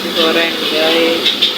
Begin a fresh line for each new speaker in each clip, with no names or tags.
digoreng guys.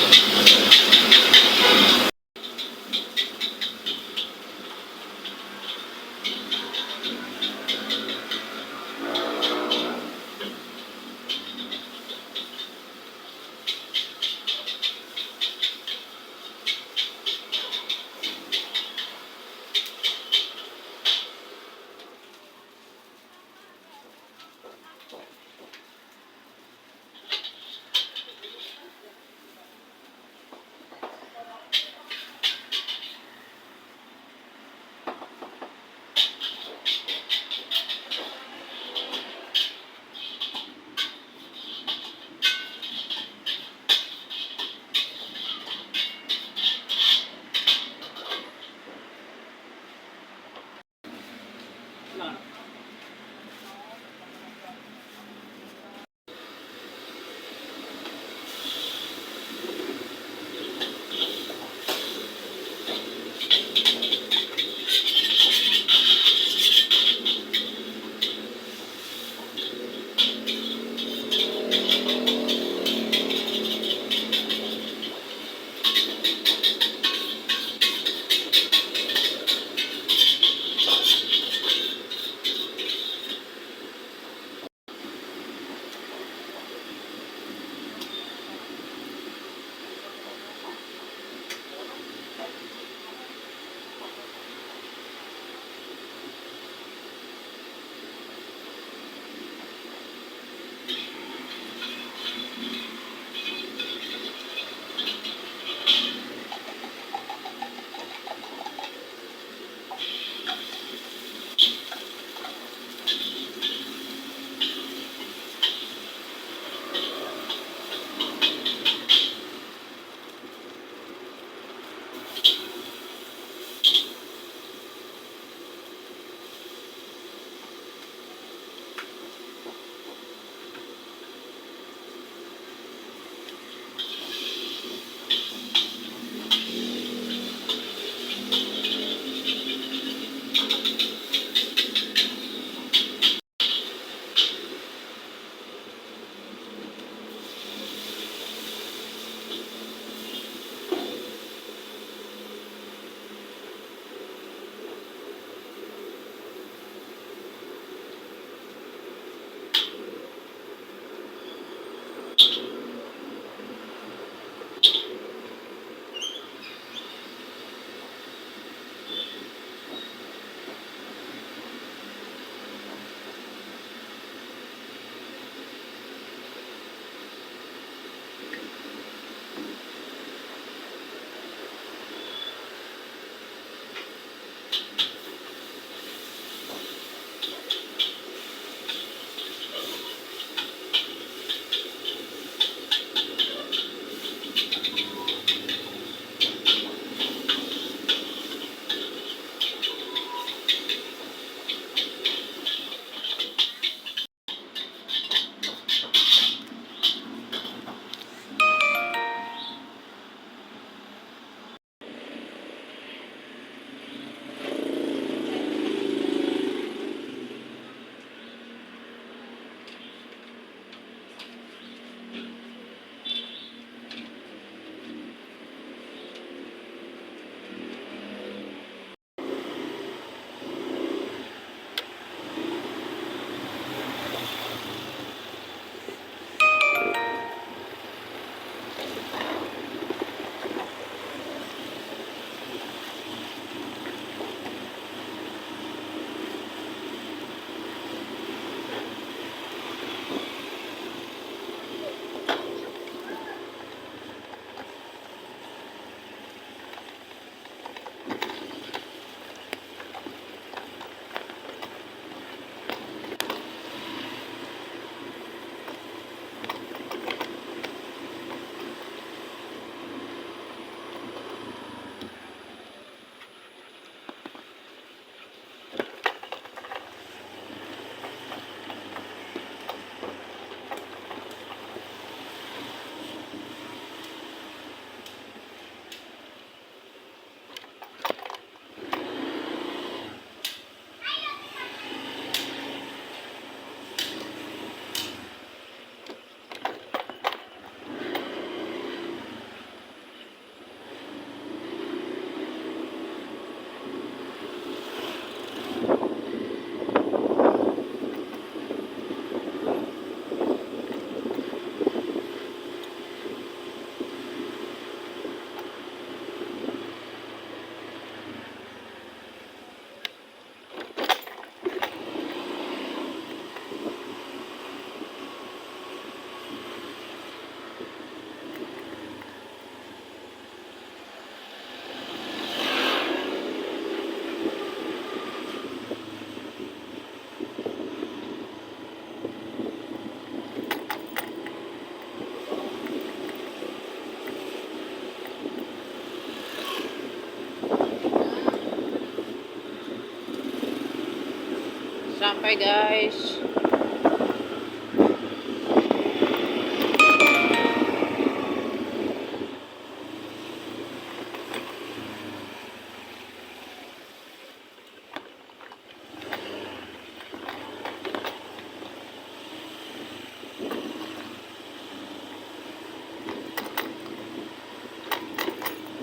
Sampai guys.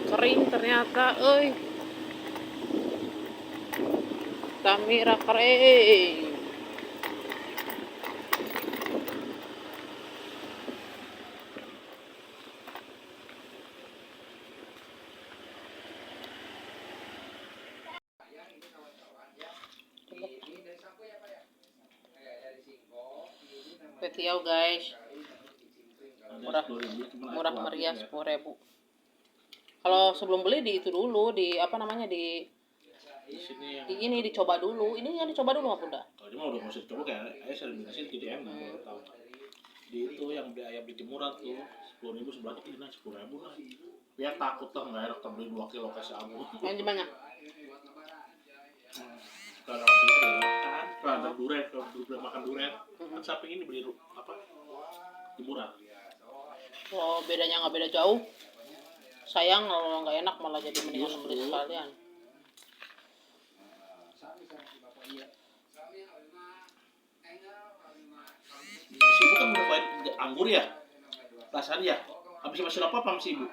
Kering ternyata, Tamira kering. Petiau guys, murah meriah 10.000. Kalau sebelum beli di itu dulu, di apa namanya, di sini yang... ini dicoba dulu. Ini yang dicoba dulu nggak Bunda?
Kalau ini mah udah masih dicoba kayak ayah sering dikasih jadi enak. Tahu. Di itu yang beli ayam di Timuran tuh 10.000 sebelah ini 10.000 lah. Biar takut lah nggak enak beli 2 kilo kasih abu.
Yang di mana?
Kalau ini kan, kalau ada durian, kalau makan durian, kan samping ini beli apa? Timuran.
Oh, bedanya nggak beda jauh. Sayang kalau nggak enak malah jadi mendingan beli sekalian.
Si ibu kan udah main anggur ya? Rasanya ya? Habis masih apa masih ibu?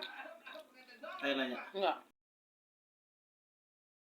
Saya nanya.
Enggak.